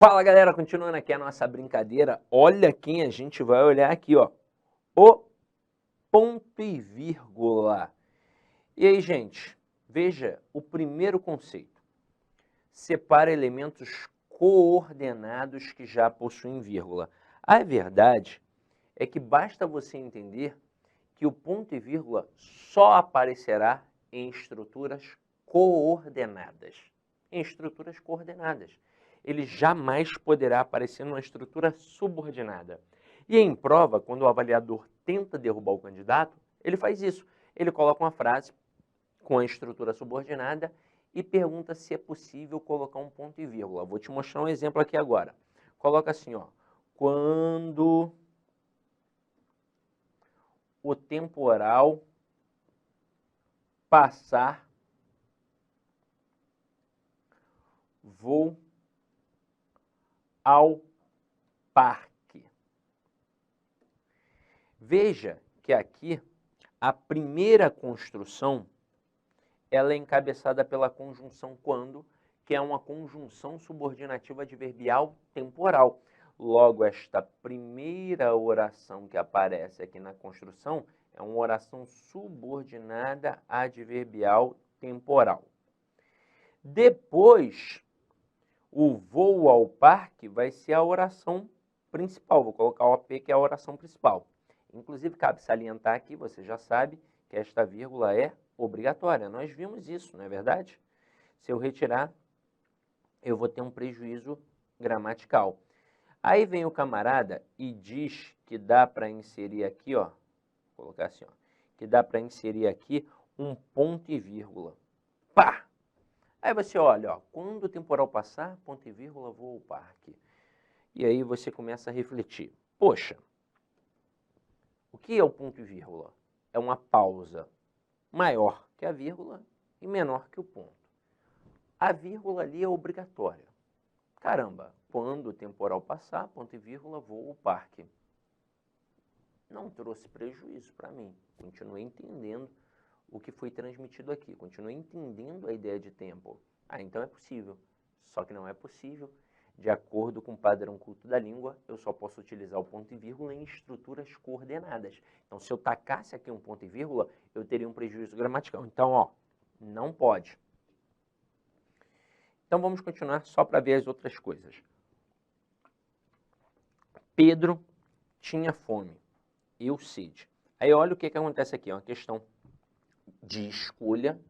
Fala galera, continuando aqui a nossa brincadeira, olha quem a gente vai olhar aqui, ó, o ponto e vírgula. E aí, gente, veja o primeiro conceito. Separa elementos coordenados que já possuem vírgula. A verdade é que basta você entender que o ponto e vírgula só aparecerá em estruturas coordenadas. Em estruturas coordenadas. Ele jamais poderá aparecer numa estrutura subordinada. E em prova, quando o avaliador tenta derrubar o candidato, ele faz isso. Ele coloca uma frase com a estrutura subordinada e pergunta se é possível colocar um ponto e vírgula. Vou te mostrar um exemplo aqui agora. Coloca assim, ó, quando o temporal passar, vou ao parque. Veja que aqui a primeira construção ela é encabeçada pela conjunção quando, que é uma conjunção subordinativa adverbial temporal. Logo, esta primeira oração que aparece aqui na construção é uma oração subordinada adverbial temporal. Depois, o vou ao parque vai ser a oração principal. Vou colocar o OP, que é a oração principal. Inclusive, cabe salientar aqui, você já sabe, que esta vírgula é obrigatória. Nós vimos isso, não é verdade? Se eu retirar, eu vou ter um prejuízo gramatical. Aí vem o camarada e diz que dá para inserir aqui, ó, vou colocar assim, ó, que dá para inserir aqui um ponto e vírgula. Pá! Aí você olha, ó, quando o temporal passar, ponto e vírgula, vou ao parque. E aí você começa a refletir. Poxa, o que é o ponto e vírgula? É uma pausa maior que a vírgula e menor que o ponto. A vírgula ali é obrigatória. Caramba, quando o temporal passar, ponto e vírgula, vou ao parque. Não trouxe prejuízo para mim. Continuei entendendo o que foi transmitido aqui. Continuei entendendo a ideia de tempo. Ah, então é possível. Só que não é possível. De acordo com o padrão culto da língua, eu só posso utilizar o ponto e vírgula em estruturas coordenadas. Então, se eu tacasse aqui um ponto e vírgula, eu teria um prejuízo gramatical. Então, ó, não pode. Então, vamos continuar só para ver as outras coisas. Pedro tinha fome. Eu sede. Aí, olha o que acontece aqui. É uma questão de escolha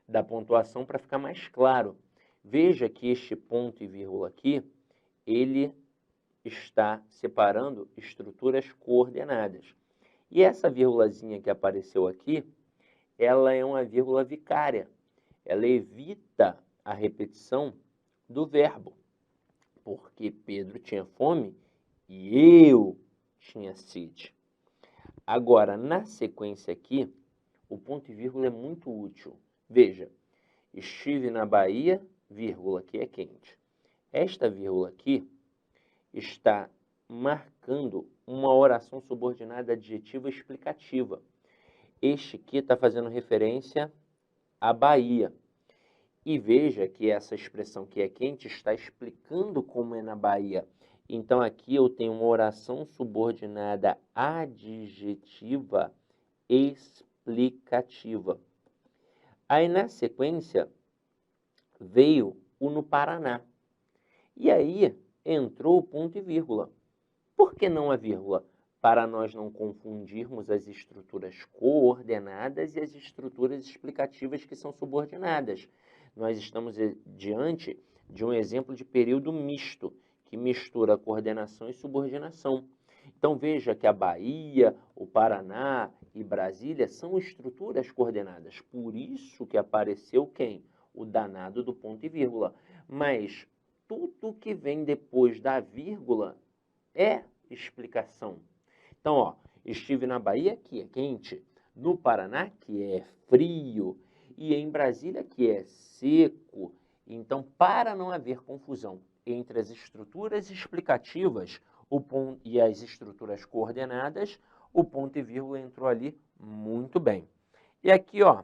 da pontuação para ficar mais claro. Veja que este ponto e vírgula aqui, ele está separando estruturas coordenadas. E essa vírgulazinha que apareceu aqui, ela é uma vírgula vicária. Ela evita a repetição do verbo. Porque Pedro tinha fome e eu tinha sede. Agora, na sequência aqui, o ponto e vírgula é muito útil. Veja, estive na Bahia, vírgula, que é quente. Esta vírgula aqui está marcando uma oração subordinada adjetiva explicativa. Este aqui está fazendo referência à Bahia. E veja que essa expressão que é quente está explicando como é na Bahia. Então, aqui eu tenho uma oração subordinada adjetiva explicativa. Aí, na sequência, veio o no Paraná. E aí entrou o ponto e vírgula. Por que não a vírgula? Para nós não confundirmos as estruturas coordenadas e as estruturas explicativas que são subordinadas. Nós estamos diante de um exemplo de período misto, que mistura coordenação e subordinação. Então veja que a Bahia, o Paraná e Brasília são estruturas coordenadas. Por isso que apareceu quem? O danado do ponto e vírgula. Mas tudo que vem depois da vírgula é explicação. Então, ó, estive na Bahia, que é quente, no Paraná, que é frio, e em Brasília, que é seco. Então, para não haver confusão entre as estruturas explicativas e as estruturas coordenadas, o ponto e vírgula entrou ali muito bem. E aqui, ó,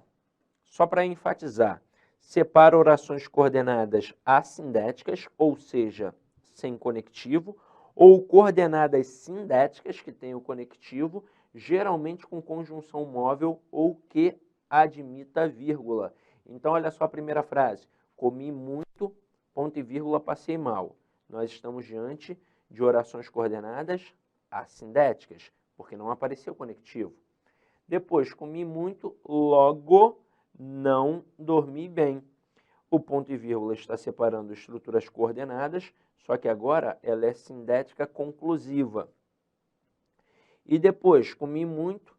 só para enfatizar, separa orações coordenadas assindéticas, ou seja, sem conectivo, ou coordenadas sindéticas, que tem o conectivo, geralmente com conjunção móvel ou que admita vírgula. Então, olha só a primeira frase. Comi muito, ponto e vírgula, passei mal. Nós estamos diante de orações coordenadas assindéticas, porque não apareceu conectivo. Depois, comi muito, logo não dormi bem. O ponto e vírgula está separando estruturas coordenadas, só que agora ela é sindética conclusiva. E depois, comi muito,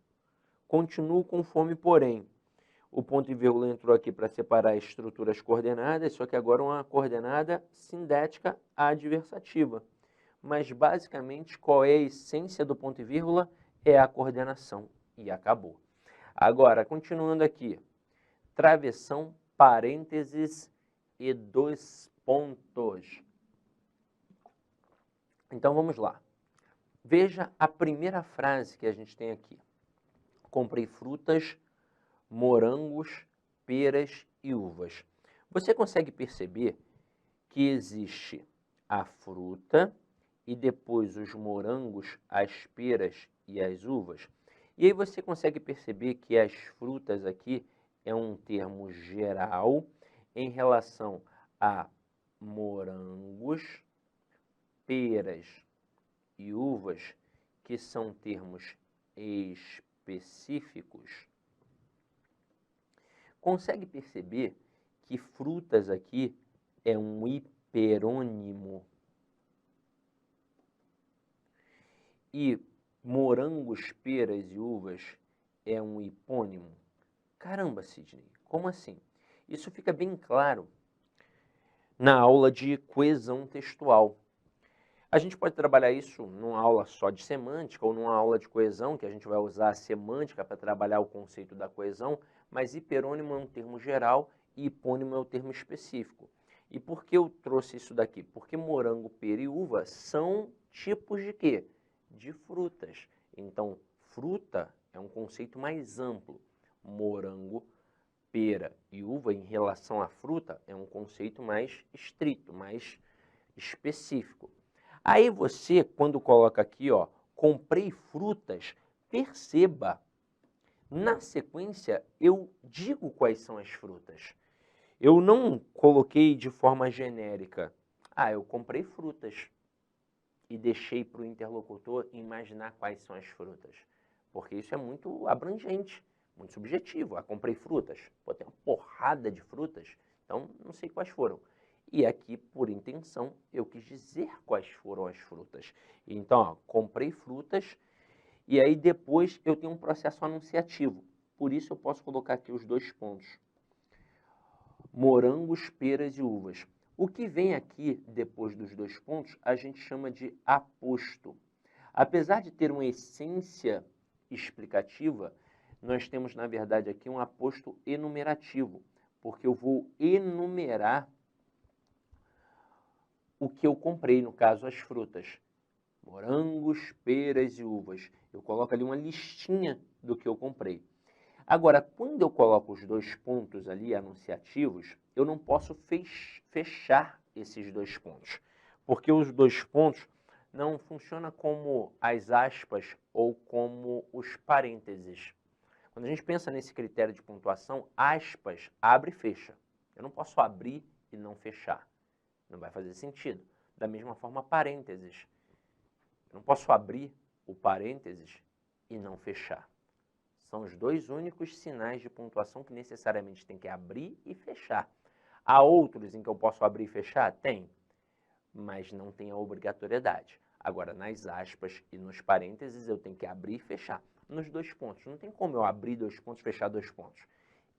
continuo com fome, porém. O ponto e vírgula entrou aqui para separar estruturas coordenadas, só que agora uma coordenada sindética adversativa. Mas, basicamente, qual é a essência do ponto e vírgula? É a coordenação. E acabou. Agora, continuando aqui. Travessão, parênteses e dois pontos. Então, vamos lá. Veja a primeira frase que a gente tem aqui. Comprei frutas, morangos, peras e uvas. Você consegue perceber que existe a fruta e depois os morangos, as peras e as uvas? E aí você consegue perceber que as frutas aqui é um termo geral em relação a morangos, peras e uvas, que são termos específicos. Consegue perceber que frutas aqui é um hiperônimo e morangos, peras e uvas é um hipônimo? Caramba, Sidney, como assim? Isso fica bem claro na aula de coesão textual. A gente pode trabalhar isso numa aula só de semântica ou numa aula de coesão, que a gente vai usar a semântica para trabalhar o conceito da coesão, mas hiperônimo é um termo geral e hipônimo é um termo específico. E por que eu trouxe isso daqui? Porque morango, pera e uva são tipos de quê? De frutas. Então, fruta é um conceito mais amplo. Morango, pera e uva em relação à fruta é um conceito mais estrito, mais específico. Aí você, quando coloca aqui, ó, comprei frutas, perceba, na sequência eu digo quais são as frutas. Eu não coloquei de forma genérica, eu comprei frutas e deixei para o interlocutor imaginar quais são as frutas, porque isso é muito abrangente, muito subjetivo. Comprei frutas, pô, tem uma porrada de frutas, então não sei quais foram. E aqui, por intenção, eu quis dizer quais foram as frutas. Então, ó, comprei frutas e aí depois eu tenho um processo anunciativo. Por isso eu posso colocar aqui os dois pontos. Morangos, peras e uvas. O que vem aqui depois dos dois pontos, a gente chama de aposto. Apesar de ter uma essência explicativa, nós temos, na verdade, aqui um aposto enumerativo, porque eu vou enumerar o que eu comprei, no caso, as frutas. Morangos, peras e uvas. Eu coloco ali uma listinha do que eu comprei. Agora, quando eu coloco os dois pontos ali, anunciativos, eu não posso fechar esses dois pontos, porque os dois pontos não funcionam como as aspas ou como os parênteses. Quando a gente pensa nesse critério de pontuação, aspas abre e fecha. Eu não posso abrir e não fechar. Não vai fazer sentido. Da mesma forma, parênteses. Eu não posso abrir o parênteses e não fechar. São os dois únicos sinais de pontuação que necessariamente tem que abrir e fechar. Há outros em que eu posso abrir e fechar? Tem, mas não tem a obrigatoriedade. Agora, nas aspas e nos parênteses, eu tenho que abrir e fechar. Nos dois pontos, não tem como eu abrir dois pontos e fechar dois pontos.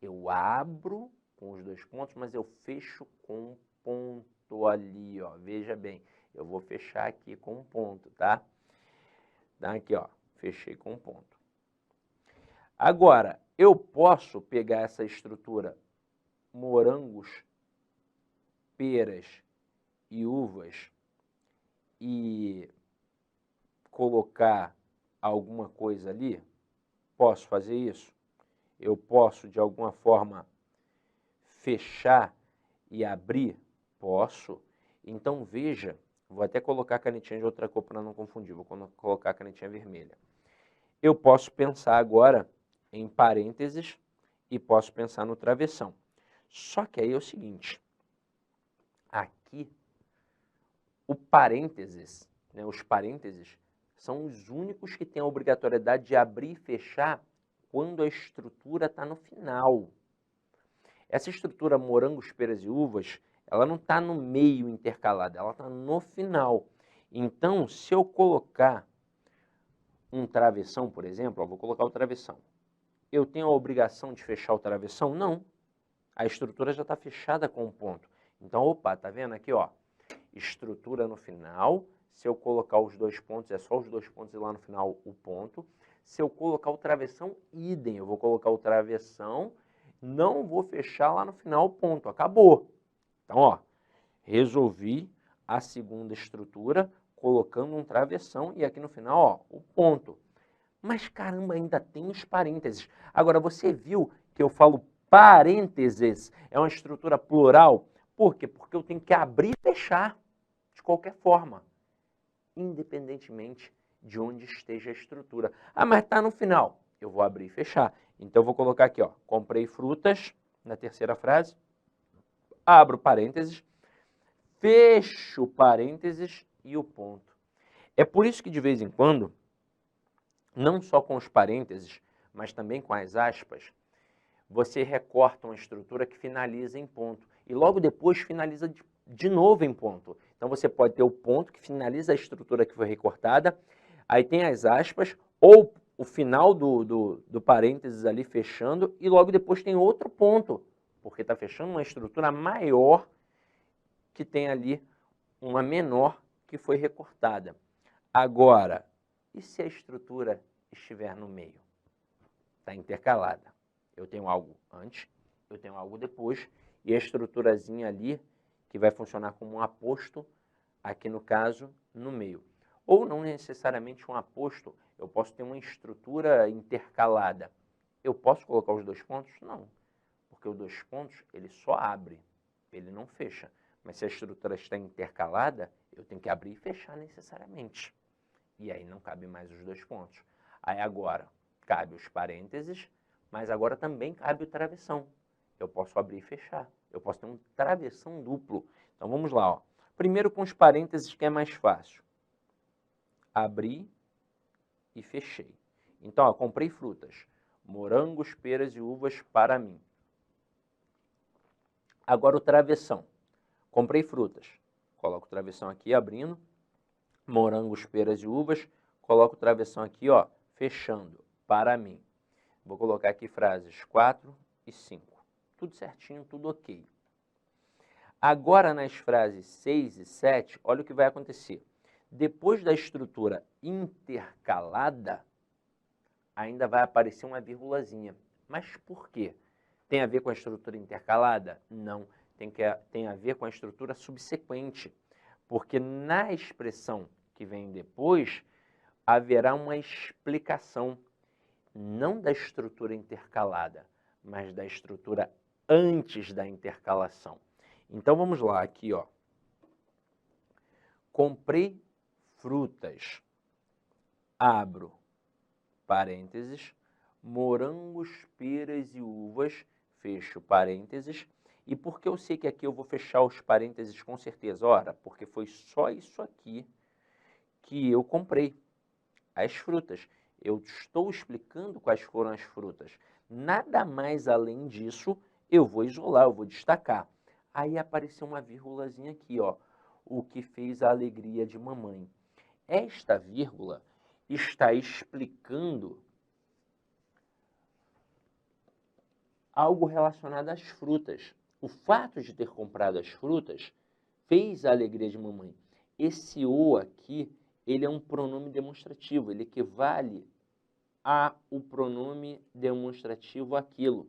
Eu abro com os dois pontos, mas eu fecho com um ponto ali, ó. Veja bem, eu vou fechar aqui com um ponto, tá? Aqui, ó, fechei com um ponto. Agora, eu posso pegar essa estrutura morangos, peras e uvas e colocar alguma coisa ali? Posso fazer isso? Eu posso, de alguma forma, fechar e abrir? Posso. Então, veja Vou até colocar a canetinha de outra cor para não confundir, vou colocar a canetinha vermelha. Eu posso pensar agora em parênteses e posso pensar no travessão. Só que aí é o seguinte, aqui o parênteses, né, os parênteses são os únicos que têm a obrigatoriedade de abrir e fechar quando a estrutura está no final. Essa estrutura morangos, peras e uvas, ela não está no meio intercalada, ela está no final. Então, se eu colocar um travessão, por exemplo, ó, vou colocar o travessão. Eu tenho a obrigação de fechar o travessão? Não. A estrutura já está fechada com um ponto. Então, opa, tá vendo aqui, ó? Estrutura no final. Se eu colocar os dois pontos, é só os dois pontos e lá no final o ponto. Se eu colocar o travessão, idem. Eu vou colocar o travessão, não vou fechar lá no final o ponto. Acabou. Então, ó, resolvi a segunda estrutura colocando um travessão e aqui no final, ó, o ponto. Mas caramba, ainda tem os parênteses. Agora, você viu que eu falo parênteses, é uma estrutura plural? Por quê? Porque eu tenho que abrir e fechar, de qualquer forma, independentemente de onde esteja a estrutura. Ah, mas está no final. Eu vou abrir e fechar. Então, eu vou colocar aqui, ó, comprei frutas, na terceira frase, abro parênteses, fecho parênteses e o ponto. É por isso que, de vez em quando, não só com os parênteses, mas também com as aspas, você recorta uma estrutura que finaliza em ponto e logo depois finaliza de novo em ponto. Então você pode ter o ponto que finaliza a estrutura que foi recortada, aí tem as aspas ou o final do parênteses ali fechando e logo depois tem outro ponto, porque está fechando uma estrutura maior que tem ali uma menor que foi recortada. Agora, e se a estrutura estiver no meio? Está intercalada. Eu tenho algo antes, eu tenho algo depois, e a estruturazinha ali, que vai funcionar como um aposto, aqui no caso, no meio. Ou não necessariamente um aposto, eu posso ter uma estrutura intercalada. Eu posso colocar os dois pontos? Não, porque os dois pontos, ele só abre, ele não fecha. Mas se a estrutura está intercalada, eu tenho que abrir e fechar necessariamente. E aí não cabe mais os dois pontos. Aí agora, cabe os parênteses, mas agora também cabe o travessão. Eu posso abrir e fechar. Eu posso ter um travessão duplo. Então vamos lá, ó. Primeiro com os parênteses que é mais fácil. Abri e fechei. Então, ó, comprei frutas. Morangos, peras e uvas para mim. Agora o travessão. Comprei frutas. Coloco o travessão aqui abrindo. Morangos, peras e uvas. Coloco o travessão aqui, ó, fechando, para mim. Vou colocar aqui frases 4 e 5. Tudo certinho, tudo ok. Agora, nas frases 6 e 7, olha o que vai acontecer. Depois da estrutura intercalada, ainda vai aparecer uma vírgulazinha. Mas por quê? Tem a ver com a estrutura intercalada? Não. Tem a ver com a estrutura subsequente. Porque na expressão que vem depois, haverá uma explicação, não da estrutura intercalada, mas da estrutura antes da intercalação. Então vamos lá, aqui, ó. Comprei frutas, abro parênteses, morangos, peras e uvas, fecho parênteses. E por que eu sei que aqui eu vou fechar os parênteses com certeza? Ora, porque foi só isso aqui que eu comprei, as frutas. Eu estou explicando quais foram as frutas. Nada mais além disso, eu vou isolar, eu vou destacar. Aí apareceu uma vírgulazinha aqui, ó. O que fez a alegria de mamãe. Esta vírgula está explicando algo relacionado às frutas. O fato de ter comprado as frutas fez a alegria de mamãe. Esse o aqui, ele é um pronome demonstrativo, ele equivale a o pronome demonstrativo aquilo.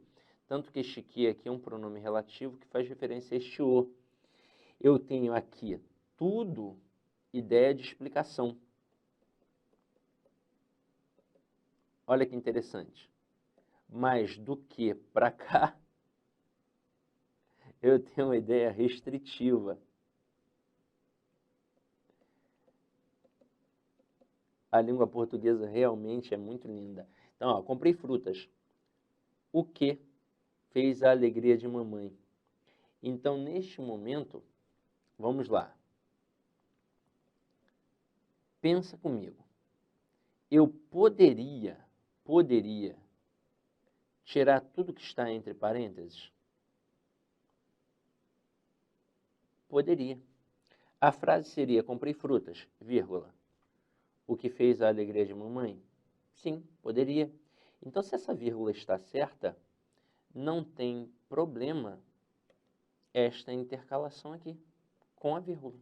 Tanto que este que aqui é um pronome relativo que faz referência a este o. Eu tenho aqui tudo ideia de explicação. Olha que interessante. Mas do que para cá, eu tenho uma ideia restritiva. A língua portuguesa realmente é muito linda. Então, ó, comprei frutas. O que fez a alegria de mamãe? Então, neste momento, vamos lá. Pensa comigo. Eu poderia tirar tudo que está entre parênteses? Poderia. A frase seria: comprei frutas, vírgula. O que fez a alegria de mamãe? Sim, poderia. Então, se essa vírgula está certa, não tem problema esta intercalação aqui com a vírgula.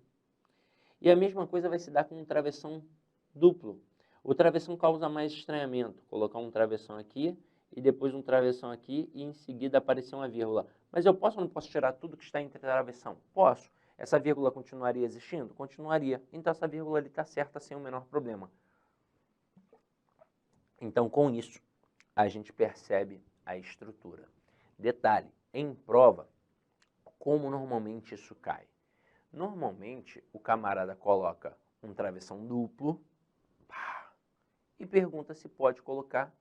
E a mesma coisa vai se dar com um travessão duplo. O travessão causa mais estranhamento. Colocar um travessão aqui e depois um travessão aqui e em seguida aparecer uma vírgula. Mas eu posso ou não posso tirar tudo que está entre travessão? Posso. Essa vírgula continuaria existindo? Continuaria. Então essa vírgula ali está certa sem o menor problema. Então com isso a gente percebe a estrutura. Detalhe, em prova, como normalmente isso cai? Normalmente o camarada coloca um travessão duplo e pergunta se pode colocar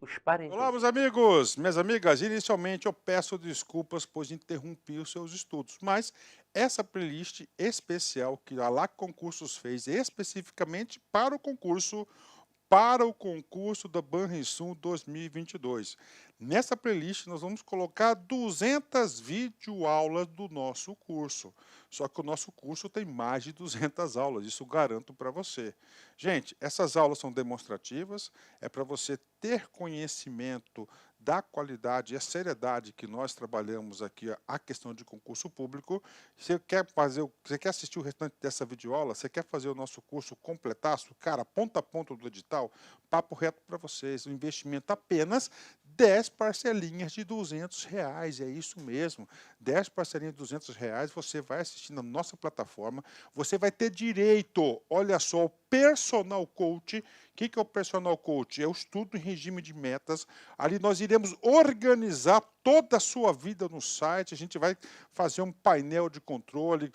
os Olá, meus parênteses. amigos, minhas amigas. Inicialmente eu peço desculpas pois interrompi os seus estudos, mas essa playlist especial que a LAC Concursos fez especificamente para o concurso da Banrisul 2022. Nessa playlist nós vamos colocar 200 videoaulas do nosso curso. Só que o nosso curso tem mais de 200 aulas, isso garanto para você. Gente, essas aulas são demonstrativas, é para você ter conhecimento da qualidade e a seriedade que nós trabalhamos aqui a questão de concurso público. Você quer assistir o restante dessa videoaula? Você quer fazer o nosso curso completaço? Cara, ponta a ponta do edital, papo reto para vocês, um investimento apenas 10 parcelinhas de R$ 200, é isso mesmo, 10 parcelinhas de R$ 200, você vai assistir na nossa plataforma, você vai ter direito, olha só, ao personal coach. O que é o personal coach? É o estudo em regime de metas. Ali nós iremos organizar toda a sua vida no site, a gente vai fazer um painel de controle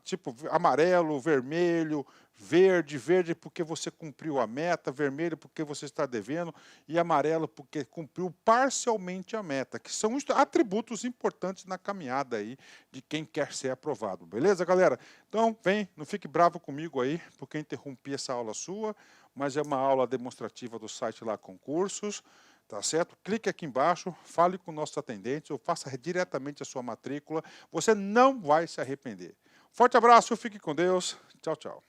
tipo amarelo, vermelho, verde porque você cumpriu a meta, vermelho porque você está devendo e amarelo porque cumpriu parcialmente a meta, que são atributos importantes na caminhada aí de quem quer ser aprovado, beleza, galera? Então, vem, não fique bravo comigo aí, porque interrompi essa aula sua, mas é uma aula demonstrativa do site lá Concursos, tá certo? Clique aqui embaixo, fale com nossos atendentes ou faça diretamente a sua matrícula, você não vai se arrepender. Forte abraço, fique com Deus, tchau, tchau.